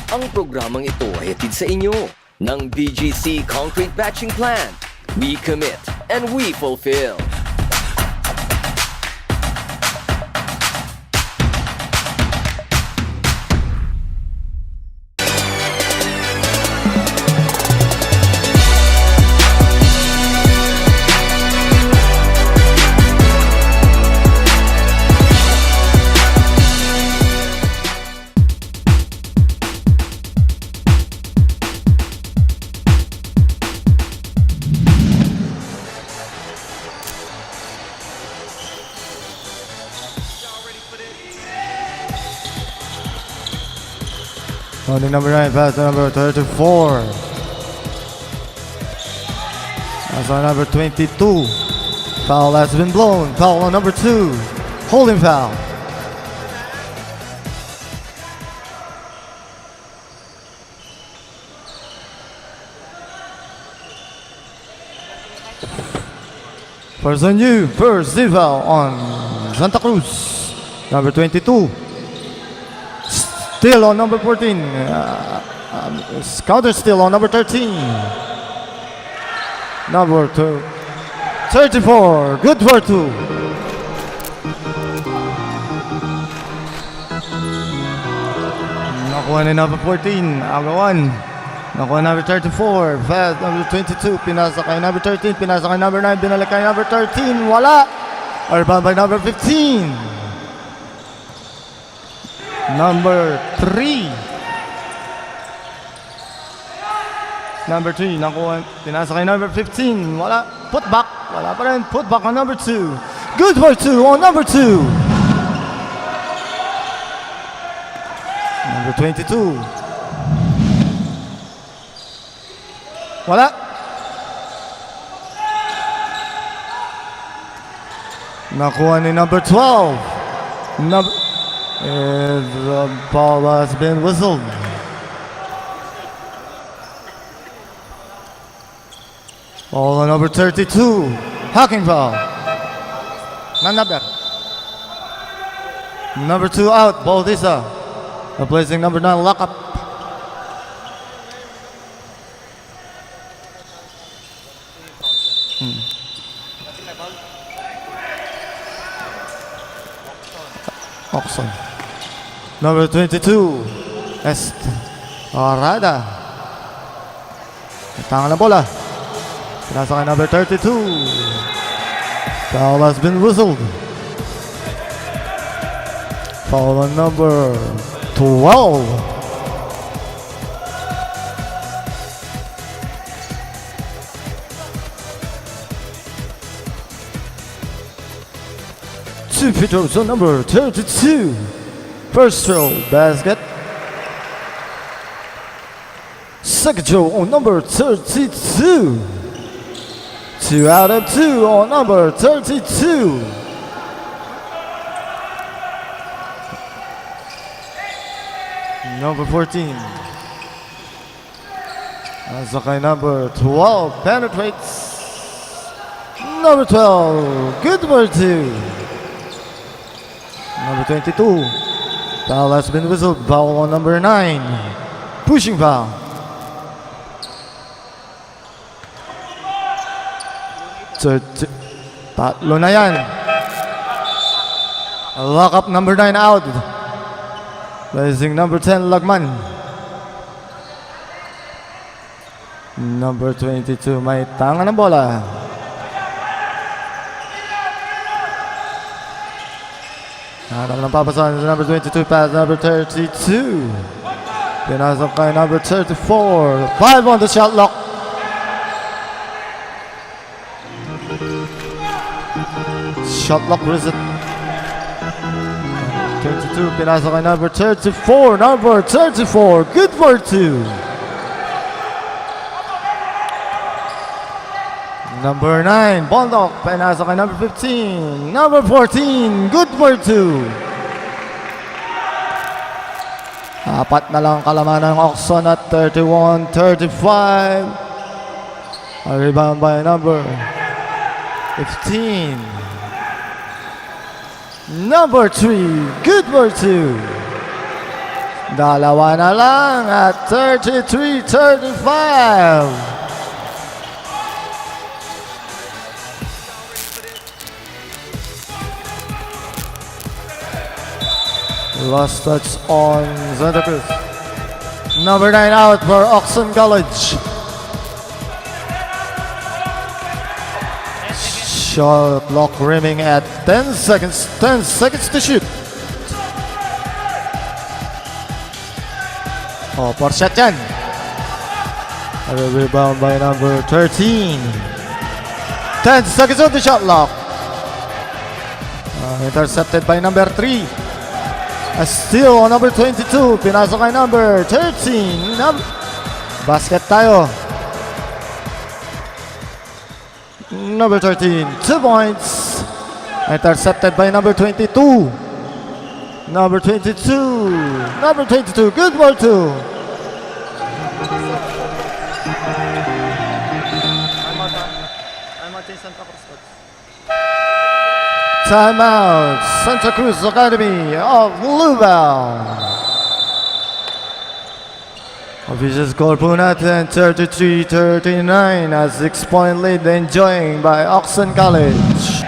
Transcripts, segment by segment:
Ang programang ito ay hatid sa inyo ng BGC Concrete Batching Plant. We commit and we fulfill. On the number 9, pass to number 34. That's on number 22. Foul has been blown. Foul on number 2. Holding foul. First on you. First foul on Santa Cruz. Number 22. Still on number 14. Counter still on number 13. Number 2. 34. Good for 2. Nakuha ni number 14. Agawan. Nakuha number 34. Fast number 22. Pinasa kay number 13. Pinasa kay number 9. Binalik kay number 13. Wala. Rebound by number 15. Number 3. Number 3, nakuha, pinasa kay number 15. Wala. Putback. Wala pa rin. Putback on number 2. Good for 2 on number 2. Number 22. Wala. Nakuha ni number 12. The ball has been whistled. Ball on number 32. Hacking foul. Nanabek. Number 2 out. Baldisa. Replacing number 9. Lockup. Jocson. Number 22, Arada. Tangan na bola. Pinasa kay number 32. Foul has been whistled. Foul on number 12. Two free throws on number 32. First throw, basket. Second throw on number 32. 2 out of 2 on number 32. Number 14. That's okay, number 12 penetrates. Number 12, good for 2. Number 22. Foul has been whistled. Foul on number 9. Pushing foul. Tatlo na yan. Lock up number 9 out. Placing number 10, Lagman. Number 22, may tanga ng bola. Hanap ng papasan sa number 22, pass number 32. Pinasok kay number 34. 5 on the shot lock. Shot lock reset. 32, pinasok kay number 34. Number 34, good for 2. Number 9, Bondok, pinasok kay number 15. Number 14, good for 2. Apat na lang kalaman ng Jocson at 31-35. A rebound by number 15. Number 3, good for 2. Dalawa na lang at 33-35. Last touch on Santa Cruz. Number 9 out for Jocson College. Shot clock rimming at 10 seconds. 10 seconds to shoot. Oh, for shot yan. A rebound by number 13. 10 seconds on the shot clock. Intercepted by number 3. A steal on number 22. Pinasok kay number 13. Basket tayo. Number 13. 2 points. Intercepted by number 22. Number 22. Number 22. Good ball too. Timeout. Santa Cruz Academy of Lubao. Official score po natin 33-39 as 6-point lead enjoying by Jocson College.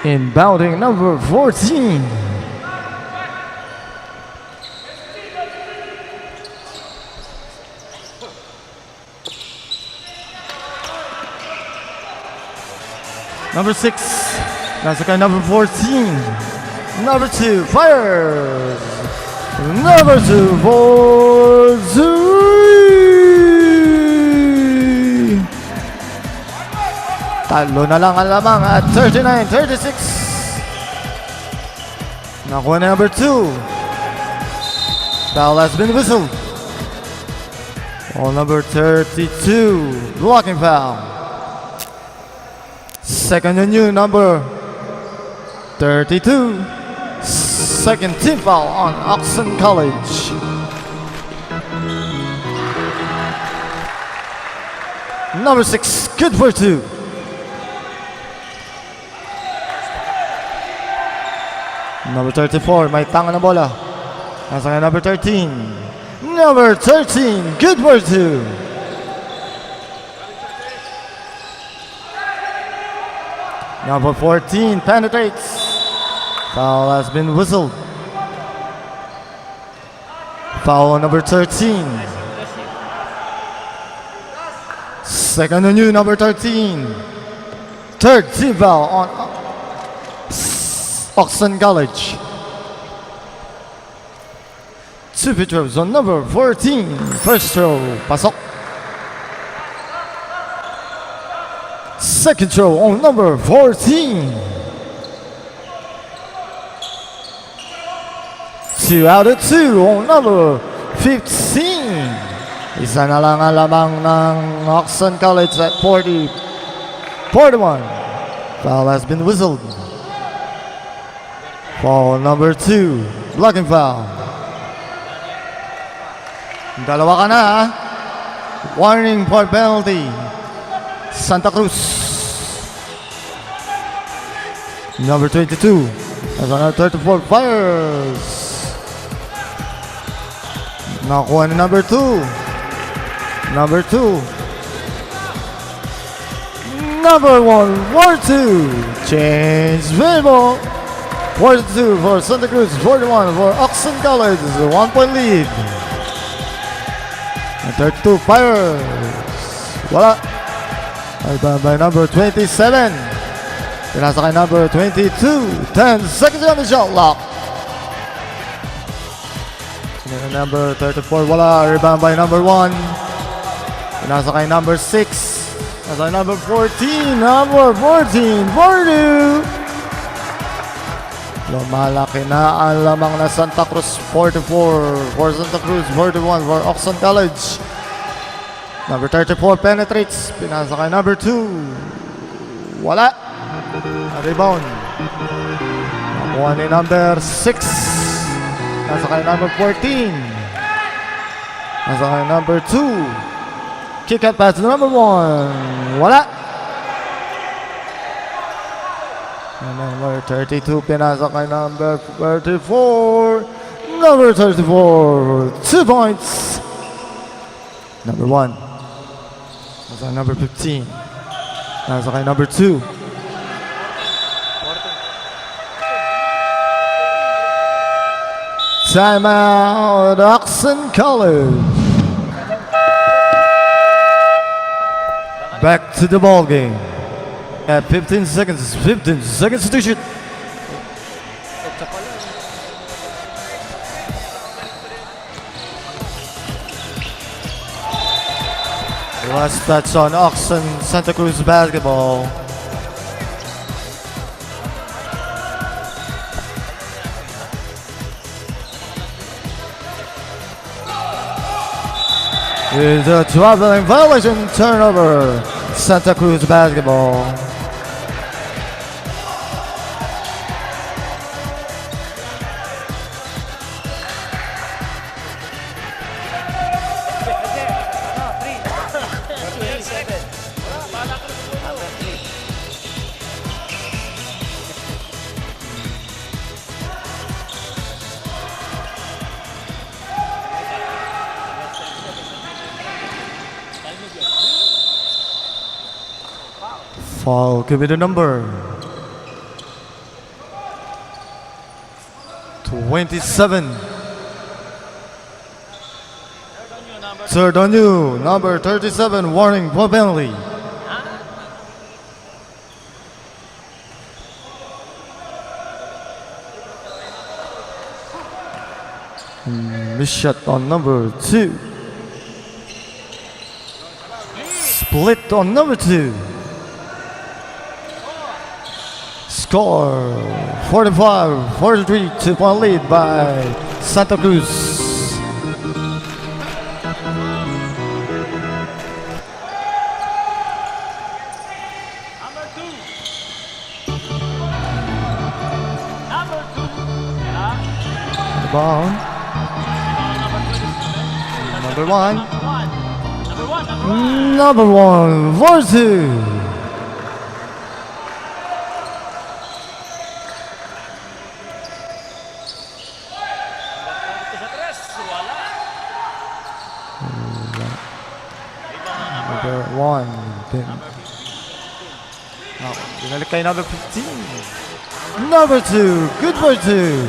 Inbounding number 14. Number 6, nasa kay number 14. Number 2, fires. Number 2 for Zuri. Talo na lang ang lamang at 39-36. Nakuha na number 2. Foul has been whistled. On number 32, blocking foul. Second on you, number 32. Second team foul on Jocson College. Number 6, good for 2. Number 34, may tanga na bola. Nasa kay number 13. Number 13, good for 2. Number 14 penetrates. Foul has been whistled. Foul on number 13. Second on you, number 13. Third team foul on Jocson College. 2 free throws on number 14. First throw, pasok. Second throw on number 14. 2 out of 2 on number 15. Isa na lang ang lamang ng Jocson College at 40-41. Foul has been whistled. Foul number 2. Blocking foul. Dalawa ka na. Warning for penalty. Santa Cruz. Number 22. As on 34 fires. Nakuha ni number 2. Number 2. Number 1. War 2. Change Vivo. 42 for Santa Cruz. 41 for Jocson College. 1-point lead. And 32 fires. Wala. By number 27. Pinasa kay number 22. 10 seconds on the shot clock. Number 34, wala. Rebound by number 1. Pinasa kay number 6. Nasa number 14. Number 14. 42. Lumalaki na ang lamang na Santa Cruz. 44 for Santa Cruz. 41 for Jocson College. Number 34 penetrates. Pinasa kay number 2. Wala. Rebound. Nakuha ni number 6. Nasa kay number 14. Nasa kay number 2. Kick out pass to number 1. Wala. And number 32, pinasa kay number 34. Number 34, 2 points. Number 1. Nasa number 15. Nasa kay number 2. Timeout, Jocson College. Back to the ball game. At 15 seconds to shoot. Last touch on Jocson Santa Cruz basketball. Is a traveling violation, turnover, Santa Cruz basketball. Foul, give me the number. 27. Third on you, number 37, warning for penalty. Miss shot on number 2. Split on number 2. Score 45-43, 2-point lead by Santa Cruz. Rebound. Number 1. Number 1, 4-2. Number 1. Binalik kay number 15. Number 2. Good for 2.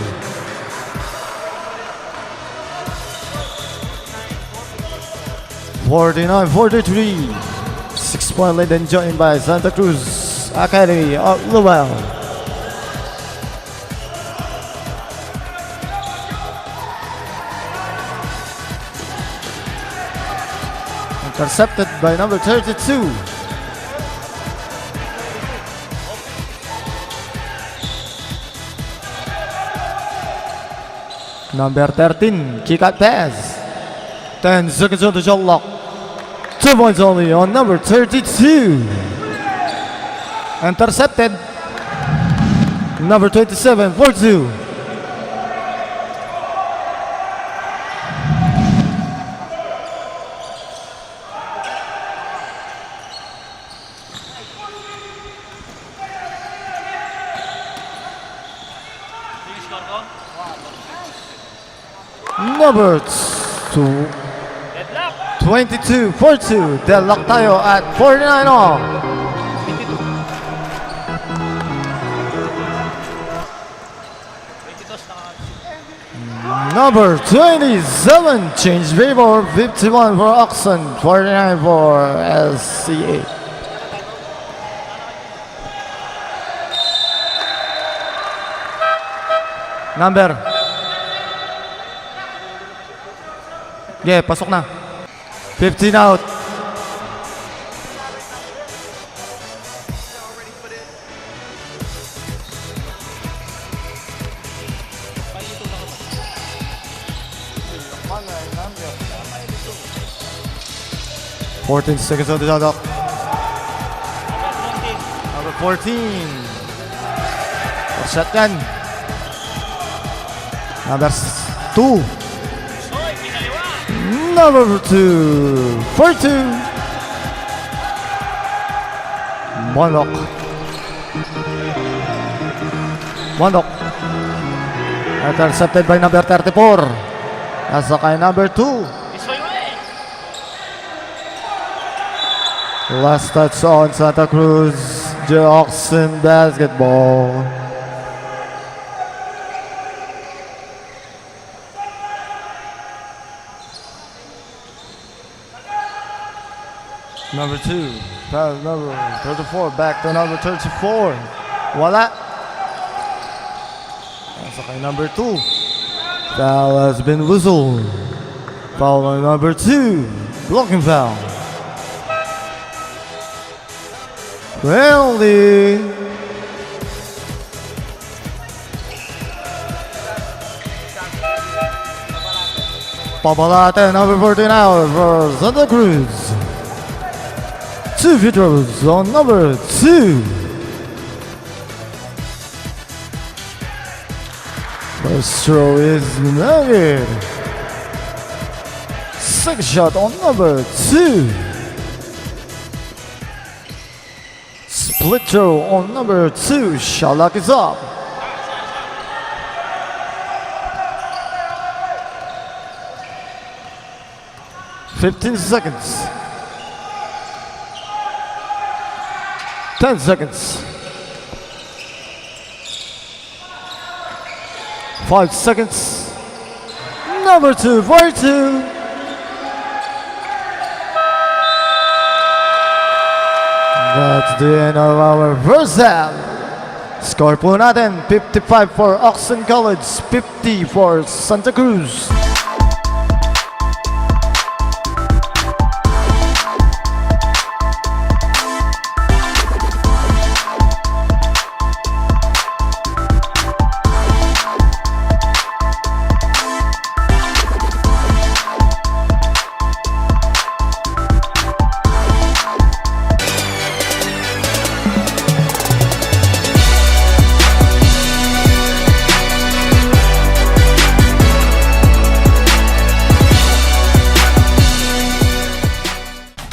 (49-43). 6-point lead enjoyed by Santa Cruz Academy of Lowell. Intercepted by number 32. Number 13, kick out pass. 10 seconds on the shot clock. 2 points only on number 32. Intercepted. Number 27, 4-2. Number 22, 4-2. Deadlock tayo at 49 all. Number 27, change favor, 51 for Jocson, 49 for SCA. Number. Yeah, pasok na. 15 out. (14 seconds on the shot clock). Number 14. Shotgun. Number 2. Number 2, 4-2. Monok. Monok. Intercepted by number 34. Nasa kay number 2. Last touch on Santa Cruz. Jocson basketball. Number 2, pass number 34, back to number 34. Wala. Nasa kay number 2. Foul has been whistled. Foul on number 2. Blocking foul. Penalty. Papalate, number 14 out for Santa Cruz. 2 free throws on number 2. First throw is negative. Second shot on number 2. Split throw on number 2. Shot lock is up. $15 seconds. 10 seconds. 5 seconds. Number 2, 42. That's the end of our first half. Score po natin, 55 for Jocson College, 50 for Santa Cruz.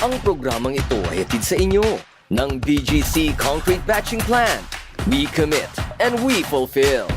Ang programang ito ay hatid sa inyo ng BGC Concrete Batching Plant. We commit and we fulfill.